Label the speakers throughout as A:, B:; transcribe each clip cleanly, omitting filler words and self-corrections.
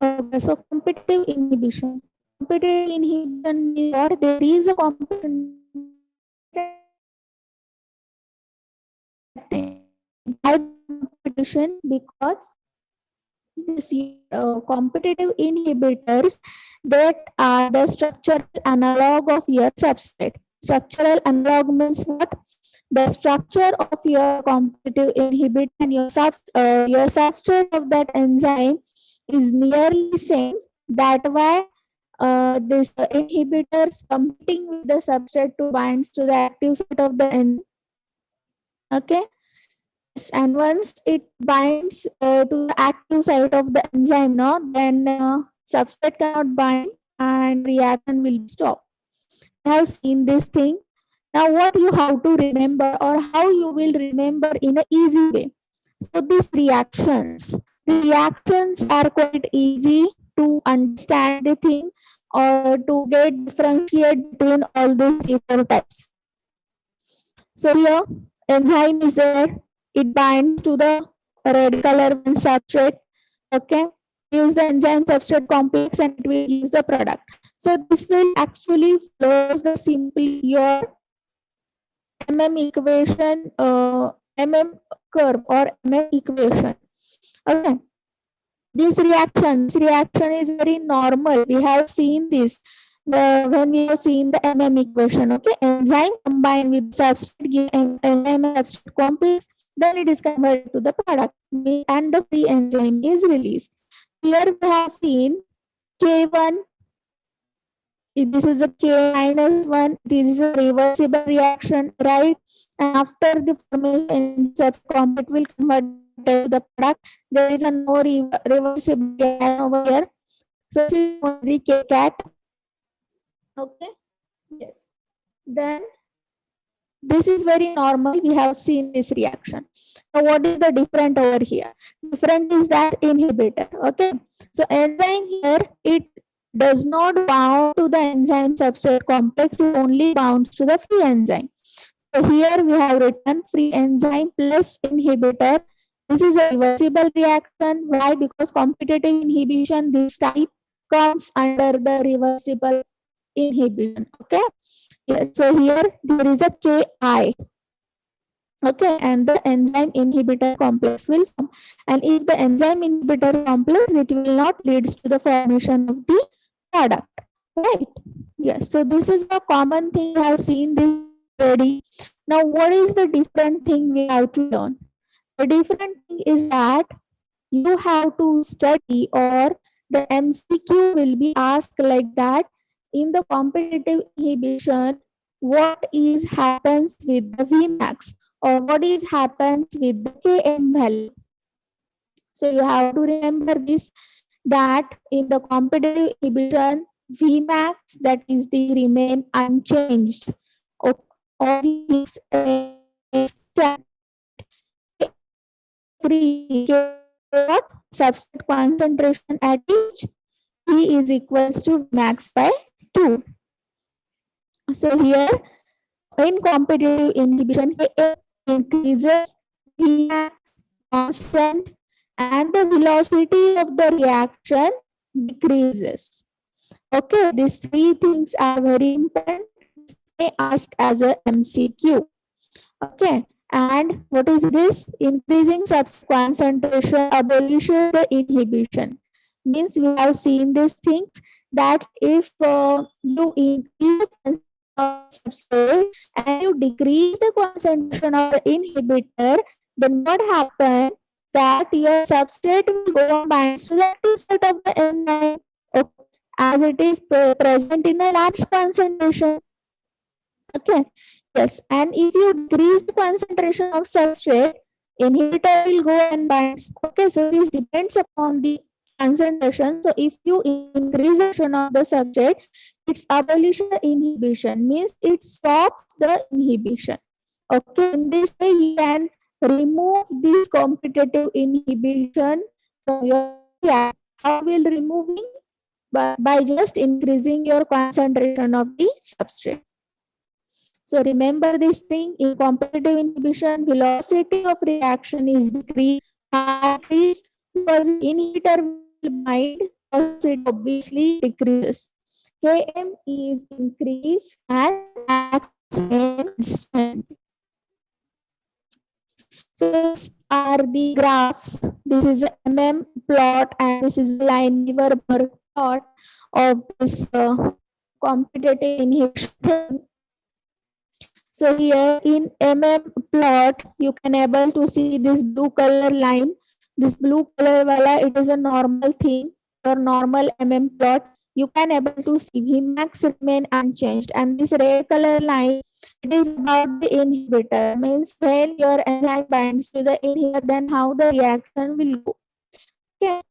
A: Okay, so competitive inhibition. Competitive inhibition means what? There is a competition why the competition? Because this competitive inhibitors that are the structural analog of your substrate. Structural analog means what? The structure of your competitive inhibitor and your substrate of that enzyme is nearly same. That why this inhibitors competing with the substrate to binds to the active site of the enzyme. Okay. And once it binds to the active site of the enzyme, no, then substrate cannot bind and reaction will stop. You have seen this thing. Now, what you have to remember or how you will remember in an easy way. So, these reactions are quite easy to understand the thing or to get differentiate between all these three, four types. So, here enzyme is there. It binds to the red color when substrate. Okay, use the enzyme substrate complex and it will use the product. So this will actually follows the simply your equation, curve or equation. Okay, this reaction is very normal. We have seen this when we have seen the equation. Okay, enzyme combined with substrate give enzyme substrate complex, then it is converted to the product and the free enzyme is released. Here we have seen K1, this is a K minus 1, this is a reversible reaction, right? And after the formation complex will convert to the product. There is a no reversible reaction over here. So this is the K cat. Okay. Yes. Then this is very normal. We have seen this reaction. Now, what is the different over here? Different is that inhibitor. Okay. So enzyme here, it does not bound to the enzyme substrate complex. It only bounds to the free enzyme. So here we have written free enzyme plus inhibitor. This is a reversible reaction. Why? Because competitive inhibition, this type comes under the reversible inhibition. Okay. Yeah, so here there is a Ki. Okay, and the enzyme inhibitor complex will form. And if the enzyme inhibitor complex, it will not leads to the formation of the product. Right? Yes. So this is a common thing. You have seen this already. Now, what is the different thing we have to learn? The different thing is that you have to study or the MCQ will be asked like that in the competitive inhibition, what is happens with the Vmax or what is happens with the Km value. So you have to remember this, that in the competitive inhibition, Vmax, that is the remain unchanged or Vmax what substrate concentration at each V is equals to max by 2. So here in competitive inhibition, Ka increases, Vmax constant, and the velocity of the reaction decreases. Okay, these three things are very important. May ask as a MCQ. Okay, and what is this? Increasing substrate concentration abolishes the inhibition. Means we have seen these things that if you increase the concentration of substrate and you decrease the concentration of the inhibitor, then what happens? That your substrate will go and bind to the active site of the enzyme, okay, as it is present in a large concentration. Okay. Yes, and if you decrease the concentration of substrate, inhibitor will go and binds. Okay, so this depends upon the concentration. So if you increase the concentration of the substrate, it's abolition inhibition, means it stops the inhibition. Okay, in this way you can remove this competitive inhibition from your reaction. How will removing? By just increasing your concentration of the substrate. So remember this thing, in competitive inhibition, velocity of reaction is decreased because inhibitor will bind, velocity obviously decreases. Km is increase and acts remain constant. So these are the graphs. This is a plot and this is a Lineweaver plot of this competitive inhibition. So here in plot, you can able to see this blue color line. This blue color wala, it is a normal thing. Your normal plot, you can able to see Vmax remain unchanged, and this red color line, it is about the inhibitor. Means when your enzyme binds to the inhibitor, then how the reaction will go. Okay.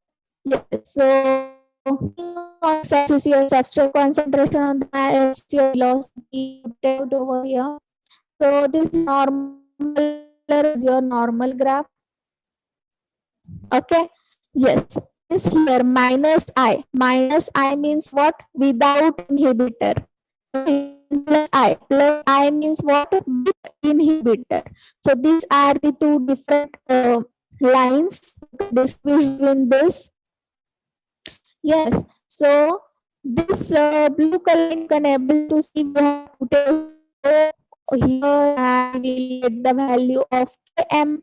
A: Yes. So on x-axis your substrate concentration, on the y-axis your velocity over here. So this is your normal graph. Okay. Yes. This here minus I. Minus I means what? Without inhibitor. Plus I means what? With inhibitor. So these are the two different lines between this. Yes. So this blue color you can able to see we have put here and we will get the value of km,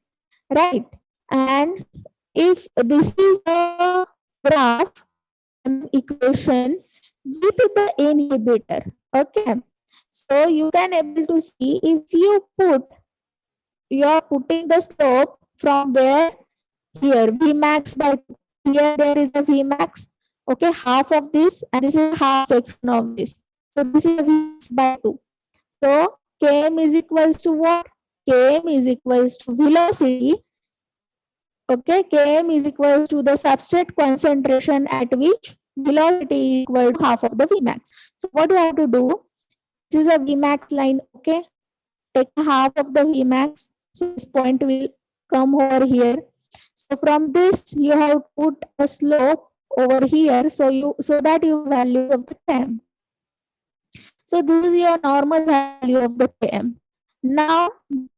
A: right? And if this is a graph equation with the inhibitor, okay, so you can able to see if you are putting the slope from where, here Vmax by 2. Here there is a Vmax, okay, half of this, and this is half section of this. So this is Vmax by 2. So Km is equals to what? Km is equals to velocity. Okay, Km is equals to the substrate concentration at which velocity is equal to half of the Vmax. So what you have to do? This is a Vmax line. Okay, take half of the Vmax. So this point will come over here. So from this you have to put a slope over here. So that you value of the Km. So this is your normal value of the Km. Now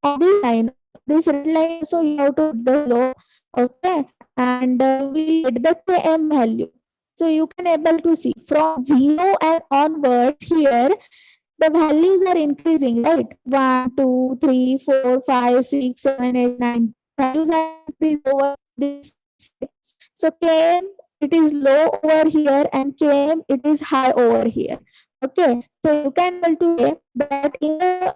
A: on this line, this red line, so you have to put the slope, okay, and we get the Km value. So you can able to see from 0 and onwards here, the values are increasing, right? 1, 2, 3, 4, 5, 6, 7, 8, 9. Values are increasing over this. So Km, it is low over here, and Km, it is high over here. Okay, so you can able to say that in the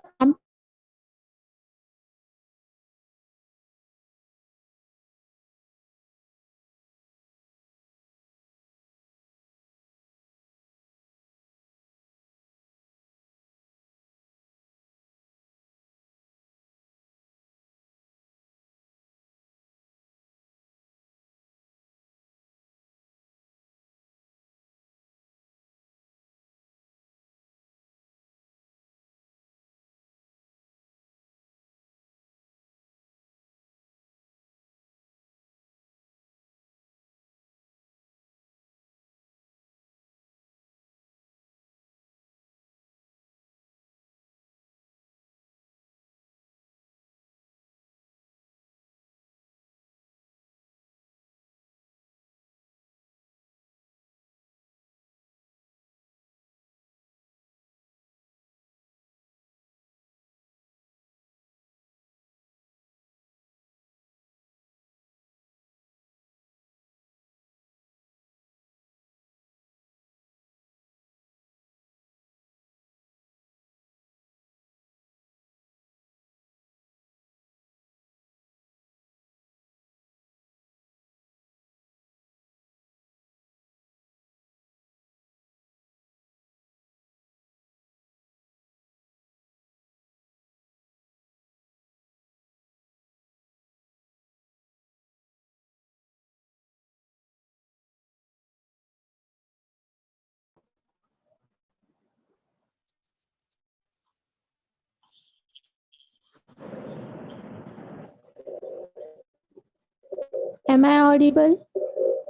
A: am I audible?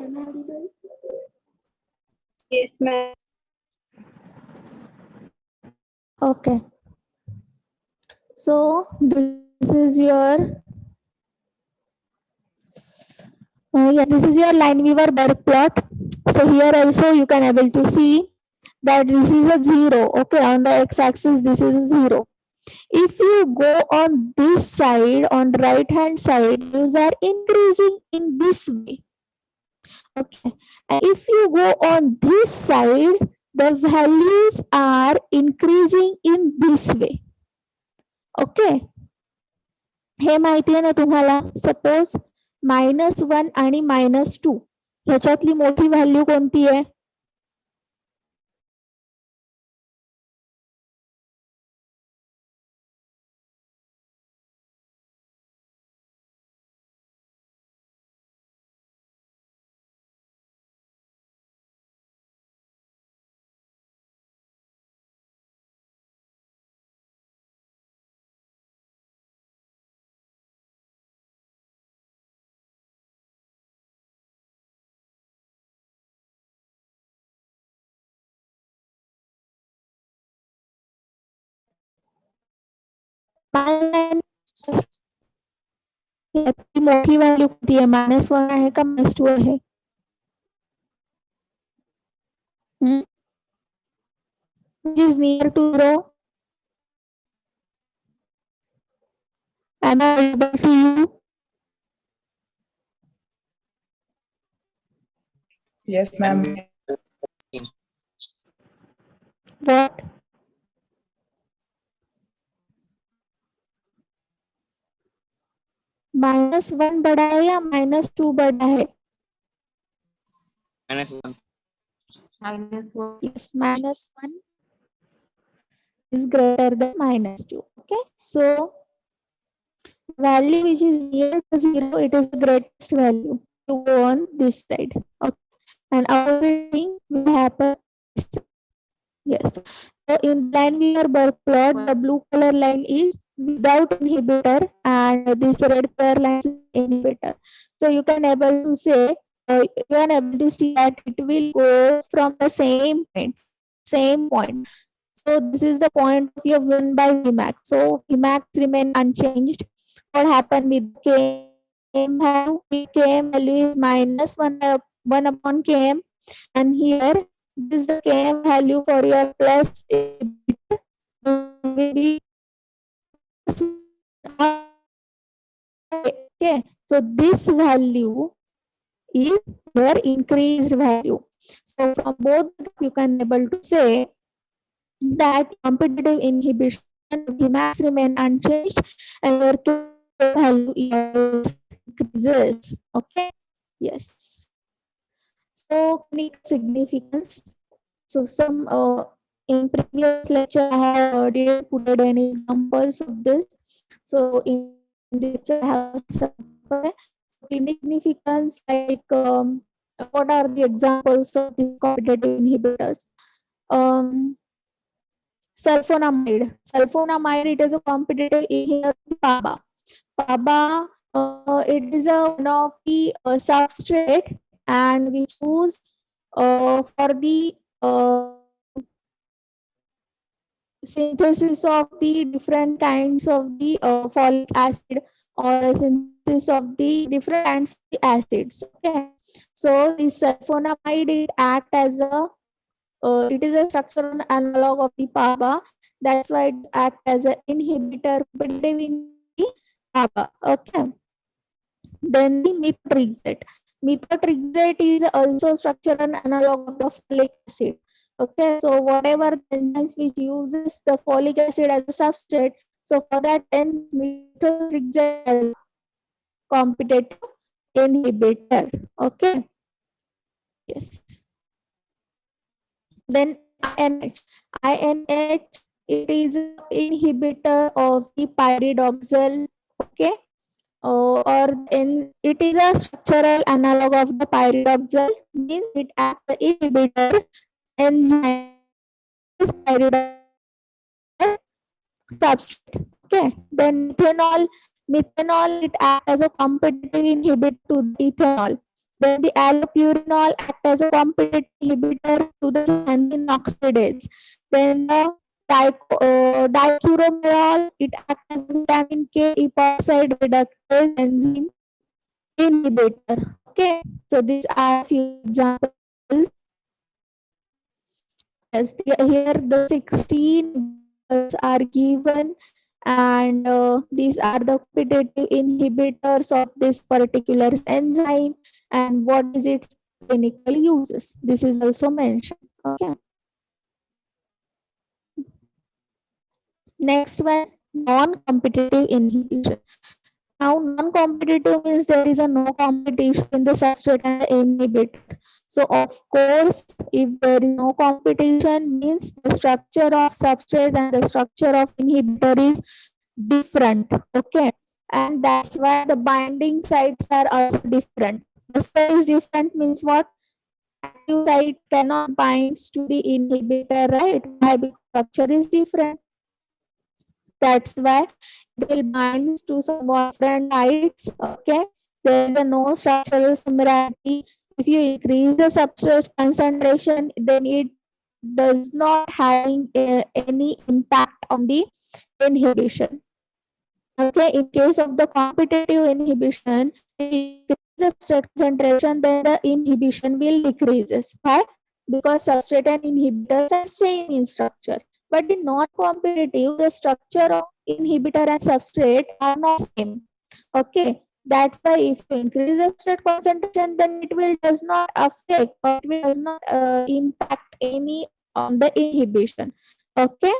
A: Am I audible?
B: Yes, ma'am.
A: Okay. So this is your Yes, this is your Lineweaver Burke plot. So here also you can able to see that this is a 0. Okay, on the x-axis this is a 0. If you go on this side, on the right hand side, values are increasing in this way. Okay, and if you go on this side, the values are increasing in this way. Okay, हे माहिती आहे ना तुम्हाला. Suppose -1 आणि -2 ह्याच्यातली मोठी value कोणती आहे? यातली मोठी व्हॅल्यू कोणती आहे? -1 आहे का -2 आहे? Which is near to 0? Am I able to you?
C: Yes, ma'am.
A: What? -1 बड़ा है या -2 बड़ा है?
D: -1.
A: Yes, -1 is greater than -2. Okay, so value which is near to 0, it is the greatest value to go on this side. Okay, and opposite thing will happen. Yes. So in Lineweaver Burke plot, the blue color line is without inhibitor and this red color line is inhibitor. So you can able to say, you can able to see that it will go from the same point. So this is the point of your 1 by Vmax. So Vmax remain unchanged. What happened with Km value? Km value is -1 upon Km, and here this is the Km value for your plus inhibitor will be okay. So this value is your increased value. So from both you can able to say that competitive inhibition Vmax remain unchanged and your K value increases. Okay. Yes. So clinical significance. So some in previous lecture I have didn't put any examples of this. So in the lecture I have some clinical significance, like what are the examples of the competitive inhibitors? Sulfonamide. Sulfonamide, it is a competitive inhibitor of PABA. PABA, it is one of the substrate, and we choose for the synthesis of the different kinds of the folic acid, or a synthesis of the different kinds of the acids. Okay, so this sulfonamide, it act as a it is a structural analog of the PABA. That's why it acts as an inhibitor, competitive in the PABA. Okay. Then the methotrexate. Methotrexate is also structural analog of the folic acid. Okay, so whatever the enzymes which uses the folic acid as a substrate, so for that methotrexate competitive inhibitor. Okay. Yes. Then INH. INH, it is an inhibitor of the pyridoxal. Okay. Or it is a structural analog of the pyridoxal, means it acts as inhibitor enzyme pyridoxal substrate. Okay. Then methanol, it acts as a competitive inhibitor to the ethanol. Then the allopurinol acts as a competitive inhibitor to the xanthine oxidase. Then the dicuromerol, it acts as a vitamin K epoxide reductase enzyme inhibitor. Okay, so these are few examples. Yes, here the 16 examples are given, and these are the competitive inhibitors of this particular enzyme and what is its clinical uses. This is also mentioned. Okay. Next one, non-competitive inhibition. Now, non-competitive means there is a no competition in the substrate and the inhibitor. So, of course, if there is no competition, means the structure of substrate and the structure of inhibitor is different. Okay, and that's why the binding sites are also different. The site is different means what? Active site cannot bind to the inhibitor, right? Why? Because structure is different. That's why it will bind to some different sites. Okay, there is a no structural similarity. If you increase the substrate concentration, then it does not having any impact on the inhibition. Okay, in case of the competitive inhibition, if you increase the substrate concentration, then the inhibition will decreases. Why? Because substrate and inhibitors are same in structure. But in non-competitive, the structure of inhibitor and substrate are not same. Okay, that's why if you increase the substrate concentration, then it will does not affect or it will does not impact any on the inhibition. Okay,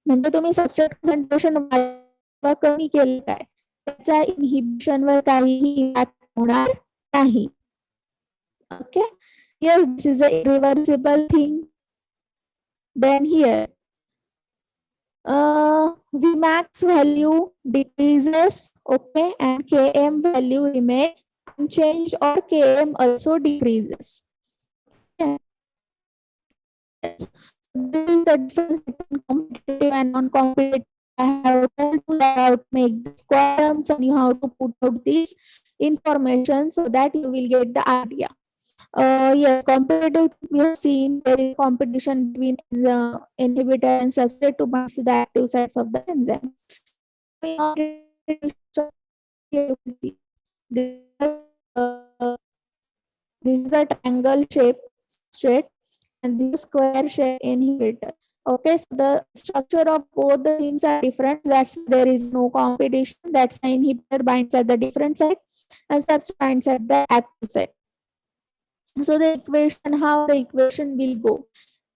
A: म्हणजे तुम्ही substrate concentration वाढवा कमी केलं काय त्याचा इनहिबिशनवर काहीही impact होणार नाही. Okay, yes, this is a irreversible thing. Then here Vmax value decreases, okay, and Km value remain unchanged or Km also decreases. Okay. Yes. This is the difference between competitive and non-competitive. I have told you that how to make the square terms and you have to put out this information so that you will get the idea. Yes, competitive we have seen there is competition between the inhibitor and substrate to bind to the active sites of the enzyme. Uh, this is a triangle shape substrate and this is a square shape inhibitor. Okay, so the structure of both the things are different. That's there is no competition. That's the inhibitor binds at the different side and substrate binds at the active side. So the equation, how the equation will go.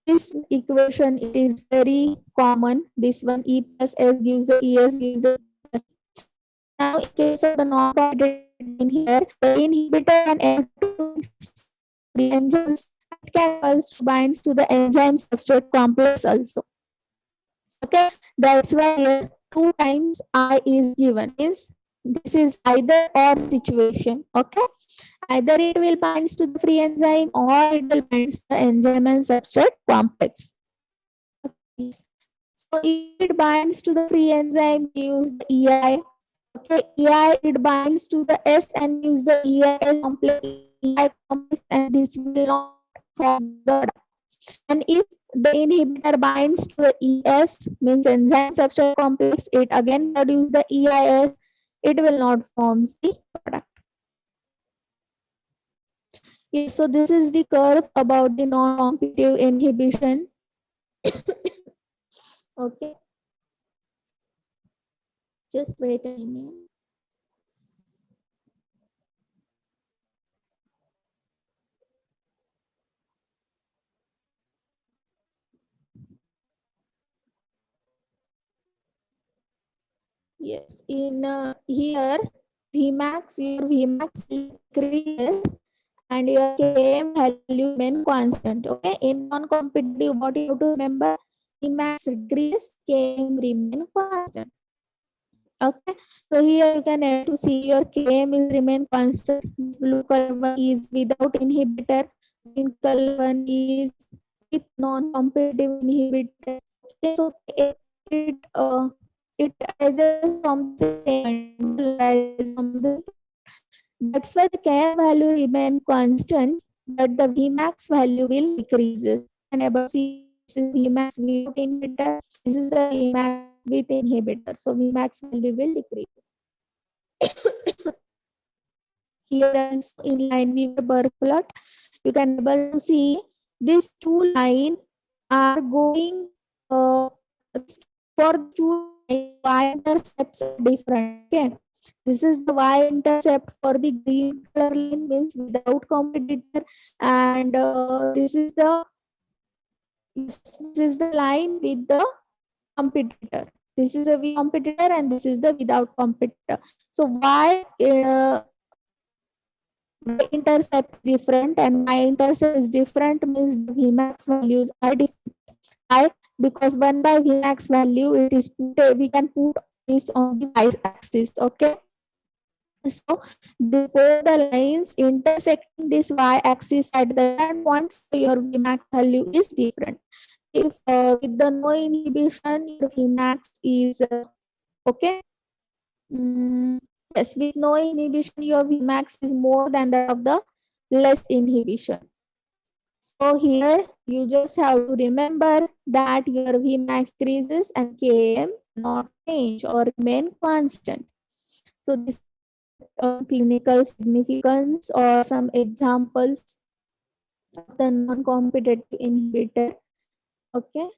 A: This equation it is very common. This one E plus S gives the ES gives the plus. Now in case of the non-competitive in here, the inhibitor and enzymes can also bind to the enzyme substrate complex also. Okay, that's why here 2 times I is given. Is this is either or situation. Okay, either it will bind to the free enzyme or it will bind to the enzyme and substrate complex. Okay. So if it binds to the free enzyme, use the EI. Okay, EI it binds to the S and use the EI complex, and this will not form the product. And if the inhibitor binds to the ES, means enzyme substrate complex, it again produce the EIS, it will not form the product. Yes, so this is the curve about the non-competitive inhibition. Okay, just wait a minute. Yes, in here Vmax, your Vmax increases and your Km value remain constant. Okay, in non-competitive, what you have to remember, Vmax decreases, Km remain constant. Okay, so here you can able to see your Km is remain constant. This blue color one is without inhibitor, green color one is with non-competitive inhibitor. Okay, so it rises from the same rises from the, that's why the Km value remain constant, but the Vmax value will decreases. And about see this is Vmax without inhibitor, this is the Vmax with inhibitor. So Vmax value will decrease. here also in Lineweaver plot, you can able to see these two lines are going for the two lines, y-intercepts are different. Okay, this is the y-intercept for the green color line, means without competitor, and this is the, yes, this is the line with the competitor. This is a with competitor and this is the without competitor. So why y-intercept different and y-intercept is different means the Vmax values are different. Why? Because 1 by Vmax value, it is put, we can put this on the y-axis. Okay. So the both the lines intersecting this y-axis at the end point, so your Vmax value is different. If with the no inhibition, your Vmax is okay. Yes, with no inhibition, your Vmax is more than that of the less inhibition. So here you just have to remember that your Vmax increases and Km not change or remain constant. So this clinical significance or some examples of the non-competitive inhibitor. Okay.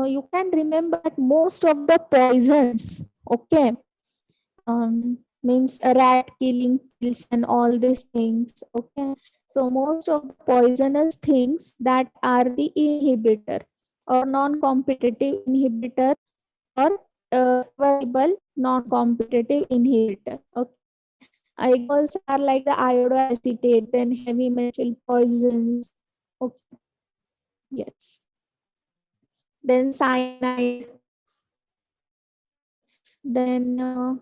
A: You can remember that most of the poisons, okay, means rat killing pills and all these things, okay. So most of the poisonous things that are the inhibitor or non-competitive inhibitor or reversible non-competitive inhibitor. Okay. Examples are like the iodoacetate, then heavy metal poisons. Okay. Yes. Then cyanide. Then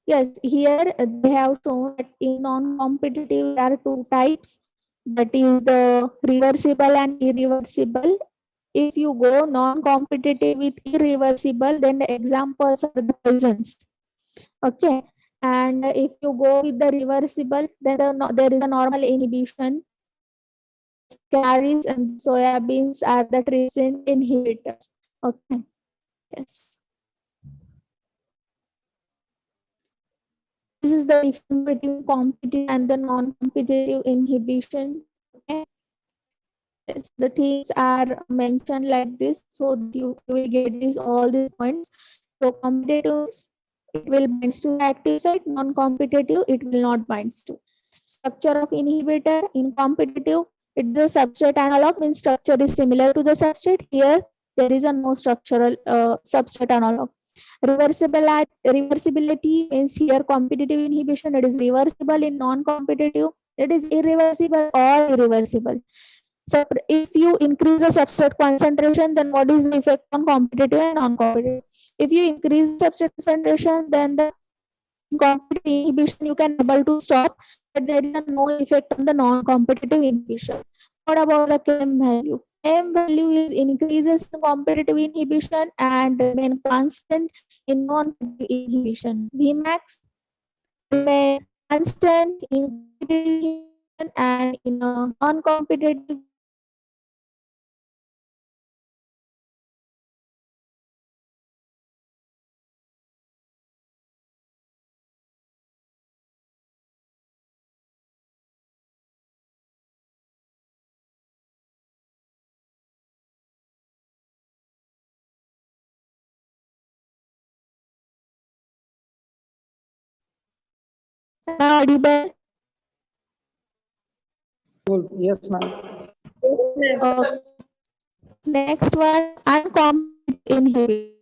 A: yes, here they have shown that in non-competitive there are two types. That is the reversible and irreversible. If you go non-competitive with irreversible, then the examples are the poisons. Okay. And if you go with the reversible, then there is a normal inhibition. Carries and soybeans are the trypsin inhibitors. Okay. Yes. This is the difference between competitive and the non-competitive inhibition. Okay. Yes, the things are mentioned like this, so that you will get these all these points. So competitive means it will binds to the active site, non-competitive it will not binds to. Structure of inhibitor in competitive, it's the substrate analog, means structure is similar to the substrate. Here there is a no structural substrate analog. Reversibility means here competitive inhibition, it is reversible. In non-competitive, it is irreversible or irreversible. So if you increase the substrate concentration, then what is the effect on competitive and non-competitive? If you increase the substrate concentration, then the competitive inhibition you can able to stop, but there is no effect on the non-competitive inhibition. What about the Km value? Km value is increases in competitive inhibition and remain constant in non-competitive inhibition. Vmax remain constant in competitive inhibition and in a non-competitive. Am I audible?
C: Yes, ma'am.
A: Okay. Next one, uncompetitive inhibition.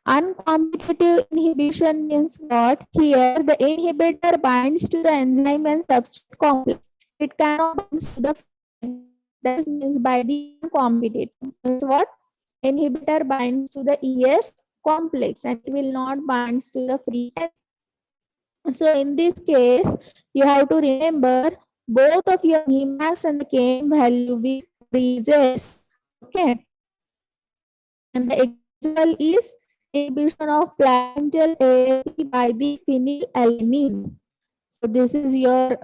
A: Uncompetitive inhibition means what? Here, the inhibitor binds to the enzyme and substrate complex. It cannot bind to the free. That means by the uncompetitive. Means what? Inhibitor binds to the ES complex and it will not bind to the free. So in this case, you have to remember both of your Vmax and the Km value will increases. Okay. And the example is inhibition of placental AMP by the phenylalanine. So this is your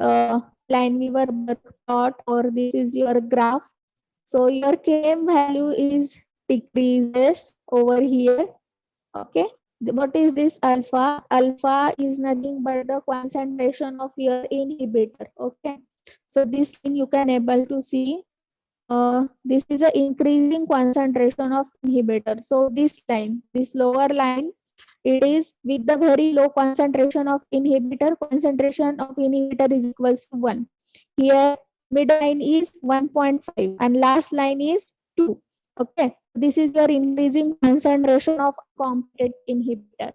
A: Lineweaver plot, or this is your graph. So your Km value is decreases over here. Okay, what is this alpha? Alpha is nothing but the concentration of your inhibitor. Okay, so this line you can able to see. This is a increasing concentration of inhibitor. So this line, this lower line, it is with the very low concentration of inhibitor. Concentration of inhibitor is equals to 1. Here mid line is 1.5 and last line is 2. Okay, this is your increasing concentration of competitive inhibitor.